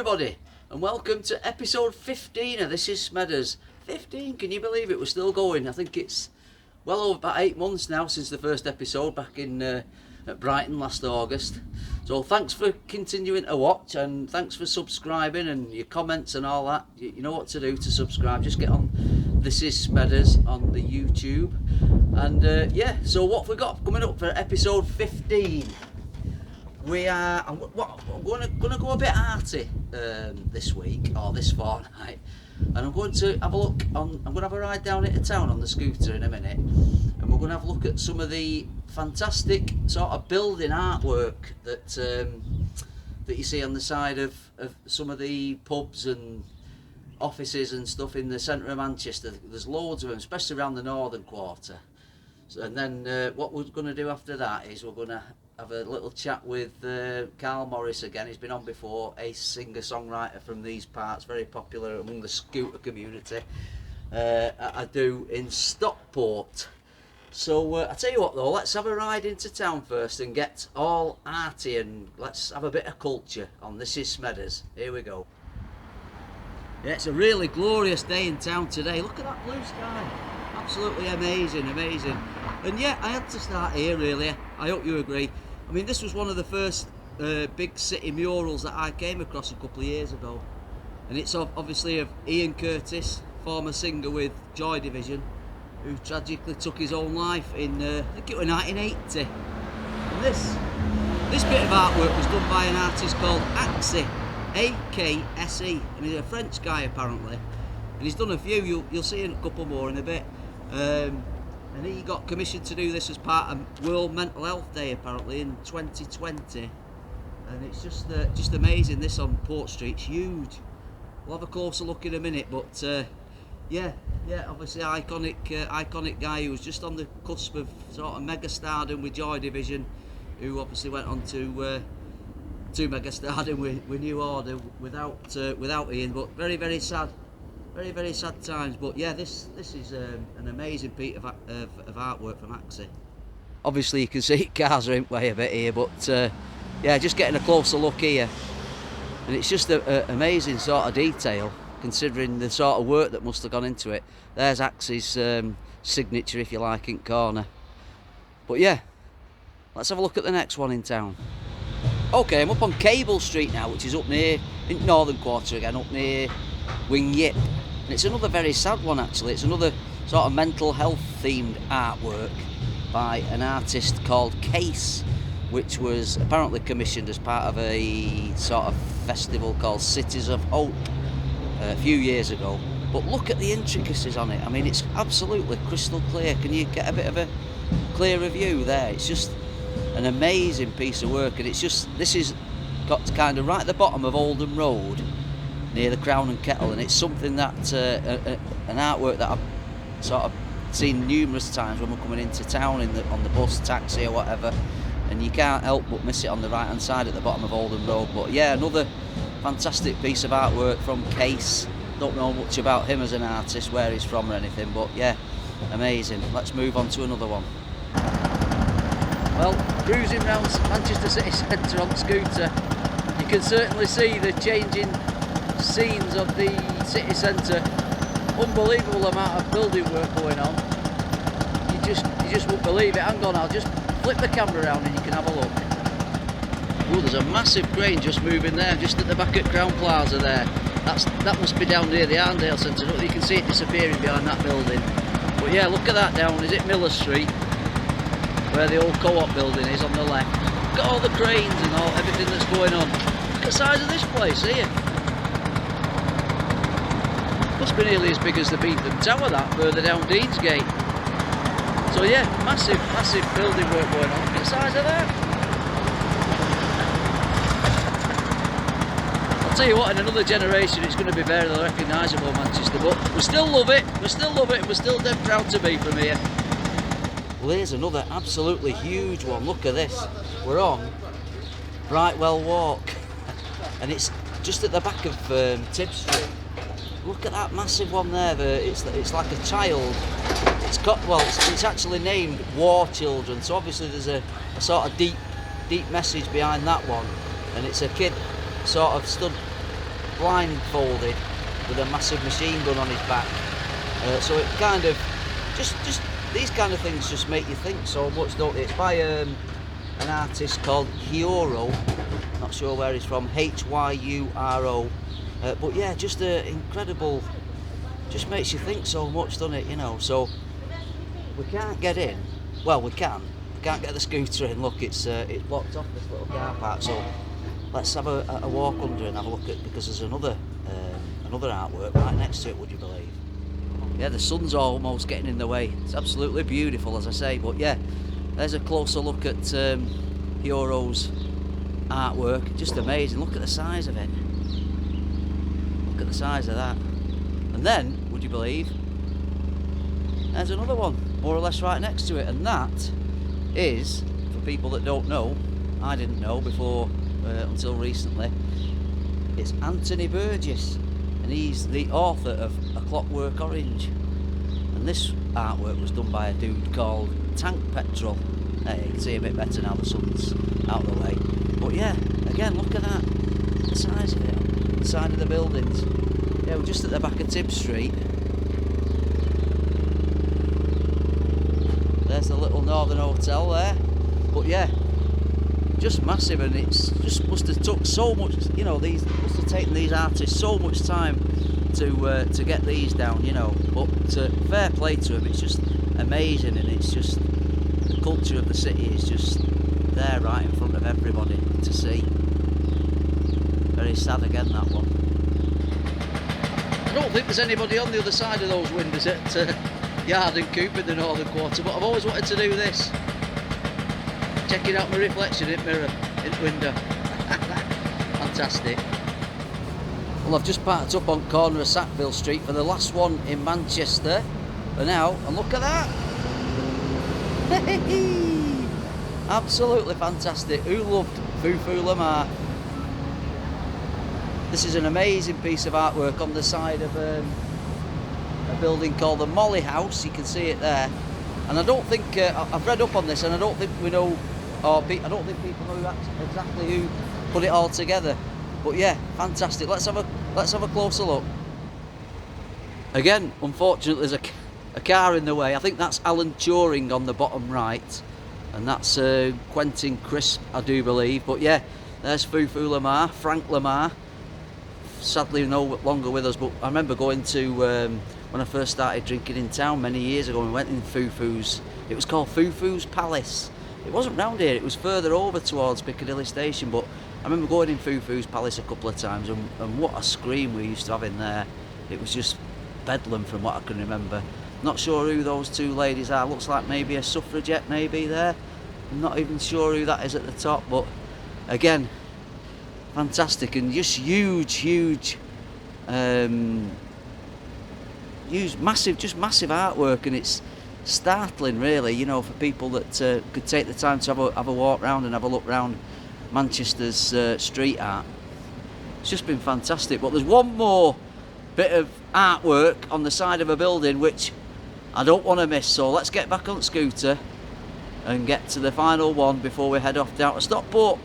everybody, and welcome to episode 15 of This Is Smedders. 15, can you believe it? We're still going. I think it's well over about 8 months now since the first episode back in at Brighton last August. So thanks for continuing to watch, and thanks for subscribing and your comments and all that. You know what to do to subscribe. Just get on This Is Smedders on the YouTube. And yeah, so what have we got coming up for episode 15? I'm going to go a bit arty this week, or this fortnight, and I'm going to have a look on. I'm going to have a ride down into town on the scooter in a minute, and we're going to have a look at some of the fantastic sort of building artwork that you see on the side of some of the pubs and offices and stuff in the centre of Manchester. There's loads of them, especially around the northern quarter. So, and then what we're going to do after that is we're going to have a little chat with Carl Morris again. He's been on before, a singer-songwriter from these parts, very popular among the scooter community. I do in Stockport. So I tell you what though, let's have a ride into town first and get all arty, and let's have a bit of culture on This Is Smedders. Here we go. Yeah, it's a really glorious day in town today. Look at that blue sky. Absolutely amazing, amazing. And yeah, I had to start here really. I hope you agree. I mean, this was one of the first big city murals that I came across a couple of years ago. And it's obviously of Ian Curtis, former singer with Joy Division, who tragically took his own life in, I think it was 1980. And this bit of artwork was done by an artist called Akse, A-K-S-E. And he's a French guy apparently. And he's done a few, you'll see a couple more in a bit. And he got commissioned to do this as part of World Mental Health Day apparently in 2020, and it's just amazing. This on Port Street's huge. We'll have a closer look in a minute, but yeah, obviously iconic guy who was just on the cusp of sort of mega stardom with Joy Division, who obviously went on to mega stardom with New Order without Ian, but very sad. Very sad times, but yeah, this is an amazing piece of artwork from Akse. Obviously you can see cars are in way a bit here, but yeah, just getting a closer look here, and it's just an amazing sort of detail considering the sort of work that must have gone into it. There's Akse's signature, if you like, in corner. But yeah, let's have a look at the next one in town. Okay, I'm up on Cable Street now, which is up near, in Northern Quarter again, up near Wing Yip. And it's another very sad one actually. It's another sort of mental health themed artwork by an artist called Case, which was apparently commissioned as part of a sort of festival called Cities of Hope a few years ago. But look at the intricacies on it. I mean, it's absolutely crystal clear. Can you get a bit of a clearer view there? It's just an amazing piece of work, and it's just, this is got kind of right at the bottom of Oldham Road near the Crown and Kettle, and it's something that an artwork that I've sort of seen numerous times when we're coming into town on the bus, taxi or whatever, and you can't help but miss it on the right hand side at the bottom of Oldham Road. But yeah, another fantastic piece of artwork from Case. Don't know much about him as an artist, where he's from or anything, but yeah, amazing. Let's move on to another one. Well, cruising around Manchester city centre on the scooter, you can certainly see the changing scenes of the city centre. Unbelievable amount of building work going on. You just won't believe it. Hang on, I'll just flip the camera around and you can have a look. Oh, there's a massive crane just moving there, just at the back at Crown Plaza there. That must be down near the Arndale Centre. Look, you can see it disappearing behind that building. But yeah, look at that down. Is it Miller Street, where the old co-op building is on the left? Look at all the cranes and everything that's going on. Look at the size of this place here. Must be nearly as big as the Beetham Tower, that further down Deansgate. So yeah, massive building work going on. Look at the size of that. I'll tell you what, in another generation it's going to be very recognisable, Manchester, but we still love it, and we're still dead proud to be from here. Well, here's another absolutely huge one. Look at this. We're on Brightwell Walk, and it's just at the back of Tib Street. Look at that massive one there. It's like a child. It's actually named War Children. So obviously there's a sort of deep message behind that one, and it's a kid sort of stood blindfolded with a massive machine gun on his back. So it kind of, just these kind of things just make you think so much, don't they? It's by an artist called Hyuro, not sure where he's from, Hyuro. But yeah, just incredible, just makes you think so much, doesn't it, you know? So we can't get in, well we can't get the scooter in, look, it's blocked off this little car park, so let's have a walk under and have a look at, because there's another artwork right next to it, would you believe? Yeah, the sun's almost getting in the way. It's absolutely beautiful, as I say, but yeah, there's a closer look at Hyuro's artwork. Just amazing. Look at the size of it. Look at the size of that. And then, would you believe, there's another one, more or less right next to it, and that is, for people that don't know, I didn't know before until recently, it's Anthony Burgess, and he's the author of A Clockwork Orange, and this artwork was done by a dude called Tankpetrol. Hey, you can see a bit better now the sun's out of the way, but yeah, again, look at that, the size of it, the side of the buildings. Yeah, we're just at the back of Tib Street. There's the little Northern Hotel there, but yeah, just massive, and it's just must have took so much, you know, these must have taken these artists so much time to get these down, you know, but fair play to them, it's just amazing, and it's just, the culture of the city is just there right in front of everybody to see. Very sad again, that one. I don't think there's anybody on the other side of those windows at Yard and Coop in the Northern Quarter, but I've always wanted to do this. Checking out my reflection in mirror, in the window. Fantastic. Well, I've just parked up on corner of Sackville Street for the last one in Manchester for now, and look at that. Absolutely fantastic. Who loved Foo Lamar? This is an amazing piece of artwork on the side of a building called the Molly House. You can see it there, and I don't think I've read up on this, and I don't think we know, or I don't think people know exactly who put it all together. But yeah, fantastic. Let's have a closer look. Again, unfortunately, there's a car in the way. I think that's Alan Turing on the bottom right, and that's Quentin Crisp, I do believe. But yeah, there's Foo Lamar, Frank Lamar. Sadly no longer with us, but I remember going to when I first started drinking in town many years ago, we went in Fufu's. It was called Fufu's Palace. It wasn't round here, it was further over towards Piccadilly Station, but I remember going in Fufu's Palace a couple of times, and what a scream we used to have in there. It was just bedlam from what I can remember. Not sure who those two ladies are. Looks like maybe a suffragette maybe there. I'm not even sure who that is at the top, but again, fantastic, and just huge, massive artwork, and it's startling really, you know, for people that could take the time to have a walk round and have a look round Manchester's street art. It's just been fantastic. But there's one more bit of artwork on the side of a building which I don't want to miss, so let's get back on the scooter and get to the final one before we head off down to Stockport.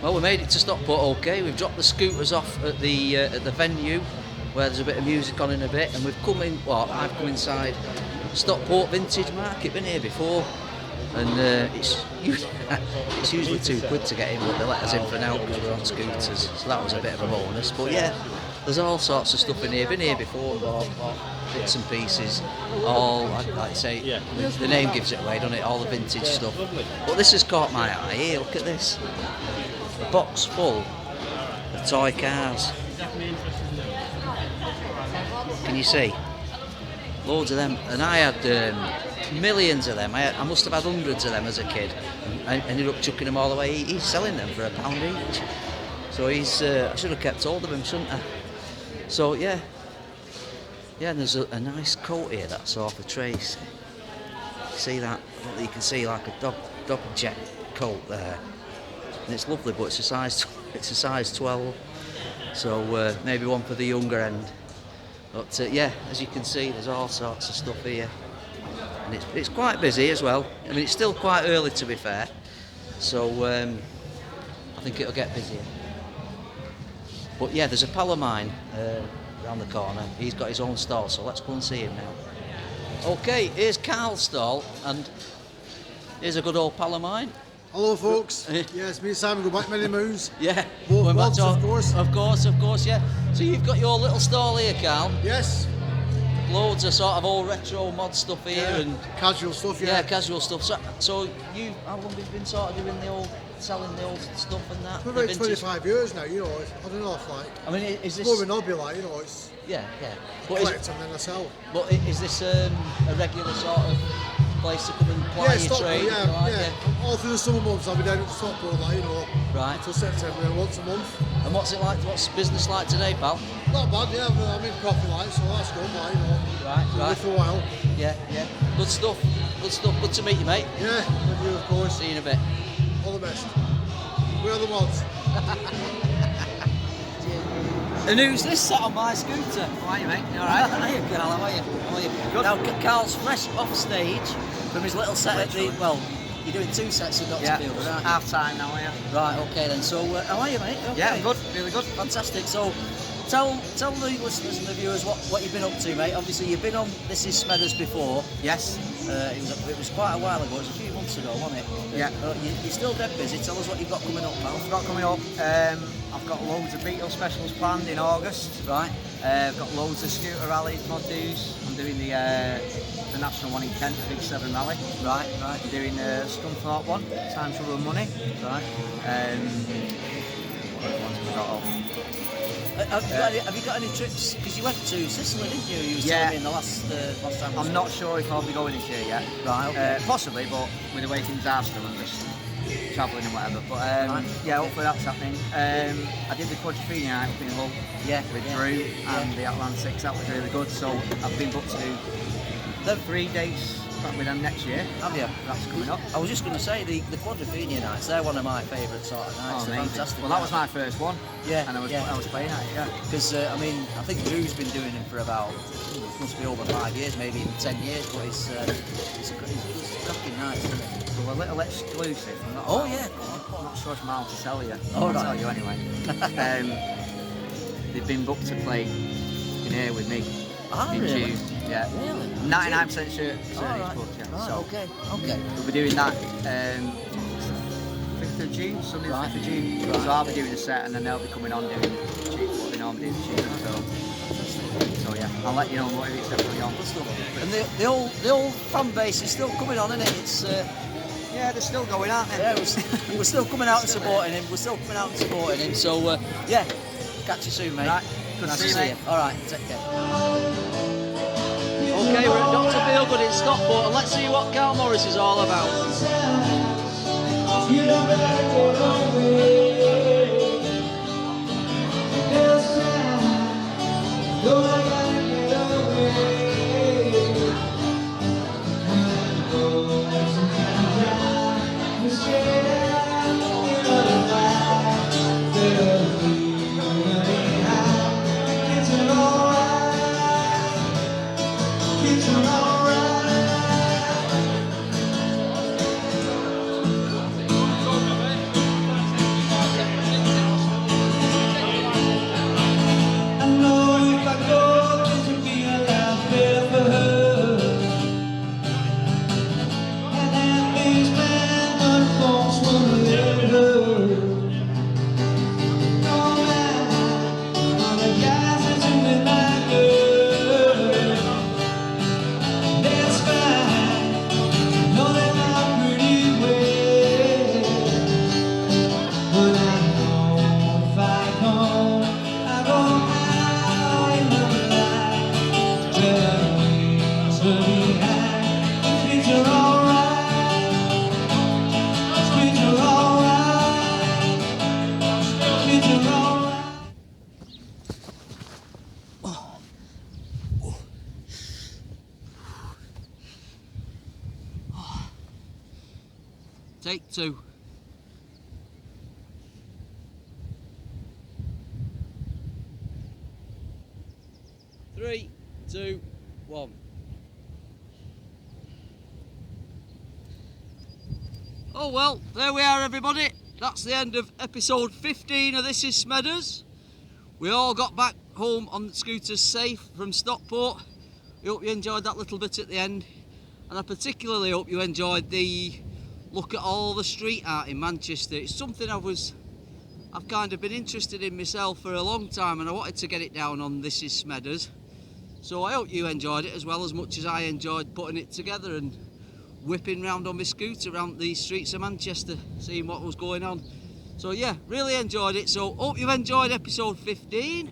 Well, we made it to Stockport okay. We've dropped the scooters off at the venue where there's a bit of music on in a bit, and we've come in, well, I've come inside Stockport Vintage Market, been here before, and it's usually £2 to get in, but they let us in for now because we're on scooters, so that was a bit of a bonus. But yeah, there's all sorts of stuff in here, been here before, bits and pieces, all, like I say, the name gives it away, doesn't it, all the vintage stuff. But this has caught my eye here, look at this. A box full toy cars. Can you see? Loads of them, and I had millions of them. I must have had hundreds of them as a kid. I ended up chucking them all away. He's selling them for £1 each. So he's. I should have kept hold of him, shouldn't I? So yeah, and there's a nice coat here that's off a Tracy. See that? I don't think you can see like a dog jet coat there. And it's lovely, but it's a size 12. So maybe one for the younger end. But yeah, as you can see, there's all sorts of stuff here, and it's quite busy as well. I mean, it's still quite early to be fair, so I think it'll get busier. But yeah, there's a pal of mine around the corner. He's got his own stall, so let's go and see him now. Okay, here's Carl's stall, and here's a good old pal of mine. Hello folks, yes, me and Simon go back many moons. Yeah, both mods, of course. Of course, yeah. So you've got your little stall here, Carl? Yes. Loads of sort of old retro mod stuff here, and casual stuff, yeah, casual stuff. So you, how long have you been sort of doing selling the old stuff and that? For about 25 years now, you know, I don't know if like. I mean, is this... more of an hobby, like, you know, it's... Yeah. But collect and then I sell. But is this a regular sort of place to come and ply your trade? Yeah. All through the summer months I'll be down at Stockport, like, you know, right. Until September, once a month. And what's it like? What's business like today, pal? Not bad, yeah. I'm in coffee light, so that's good, like, you know. Right. For a while. Yeah. Good stuff. Good to meet you, mate. Yeah, with you, of course. See you in a bit. All the best. We are the mods. And who's this sat on my scooter? How are you, mate? You alright? Hiya, Carl, how are you? Good. Now, Carl's fresh off stage from his little set at the... Well, you're doing 2 sets of Dr. Field, right? Half time now, yeah. Right, okay then. So, how are you, mate? Okay. Yeah, good, really good. Fantastic. So, tell the listeners and the viewers what you've been up to, mate. Obviously, you've been on This Is Smedders before. Yes. It was quite a while ago. It was a few months ago, wasn't it? Yeah. You're still dead busy. Tell us what you've got coming up, pal. I've got coming up. I've got loads of Beetle specials planned in August. Right. I've got loads of scooter rallies, mod do's. I'm doing the national one in Kent, the Big 7 rally. Right. I'm doing the Scunthorpe one, Time to Run Money. Right. What ones have we got off? Have you got any trips? Because you went to Sicily, didn't you? You were telling me in the last time. I'm not sure if I'll be going this year yet. Right. Okay. Possibly, but with the way things are still, I'm just travelling and whatever. But yeah, hopefully that's happening. I did the Quadrophenia night up in Hull. Yeah. With Drew and the Atlantics. That was really good. So I've been booked to do 3 dates with them next year. Have you? That's coming up. I was just going to say the Quadrophenia nights. They're one of my favourite sort of nights. They're fantastic. Well, that was my first one. Yeah. And I was playing at it. Yeah. Because I mean, I think Drew's been doing it for about must be over 5 years, maybe even 10 years. But it's cracking nights, isn't it? Well, a little exclusive. I'm not I'm not sure if I'm allowed to tell you. I'll tell you anyway. They've been booked to play in here with me. In really? June. Yeah. Really? 99% sure it's right. booked, yeah. Right, So okay. we'll be doing that 5th of June, Sunday the 5th of June. Right. So I'll be doing a set and then they'll be coming on doing what they normally do the tune. So yeah, I'll let you know what it's definitely on. And the old fan base is still coming on, isn't it? It's yeah, they're still going, aren't they? Yeah, we're still coming out and supporting him. So yeah, catch you soon, mate. Right. Good nice to see you. All right, take care. Okay, we're at Dr. Feelgood in Stockport, and let's see what Carl Morris is all about. But I know if I come Take 2. Three, 2, 1. Oh well, there we are everybody. That's the end of episode 15 of This Is Smedders. We all got back home on the scooters safe from Stockport. I hope you enjoyed that little bit at the end. And I particularly hope you enjoyed the look at all the street art in Manchester. It's something I've kind of been interested in myself for a long time, and I wanted to get it down on This Is Smedders. So I hope you enjoyed it as well as much as I enjoyed putting it together and whipping round on my scooter around the streets of Manchester, seeing what was going on. So yeah, really enjoyed it. So hope you've enjoyed episode 15.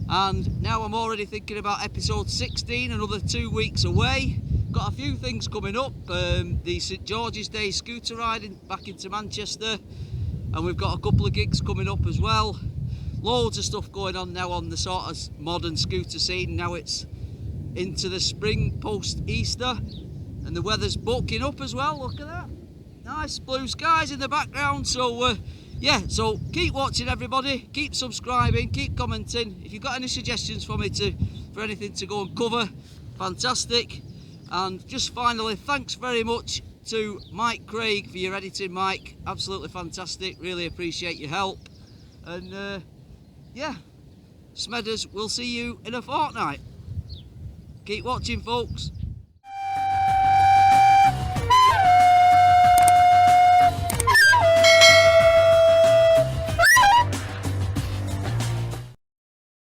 And now I'm already thinking about episode 16, another 2 weeks away. Got a few things coming up. The St George's Day scooter riding back into Manchester. And we've got a couple of gigs coming up as well. Loads of stuff going on now on the sort of modern scooter scene. Now it's into the spring post Easter. And the weather's bulking up as well, look at that. Nice blue skies in the background. So yeah, so keep watching everybody, keep subscribing, keep commenting. If you've got any suggestions for me for anything to go and cover, fantastic. And just finally, thanks very much to Mike Craig for your editing, Mike. Absolutely fantastic, really appreciate your help. And yeah, Smedders, we'll see you in a fortnight. Keep watching folks.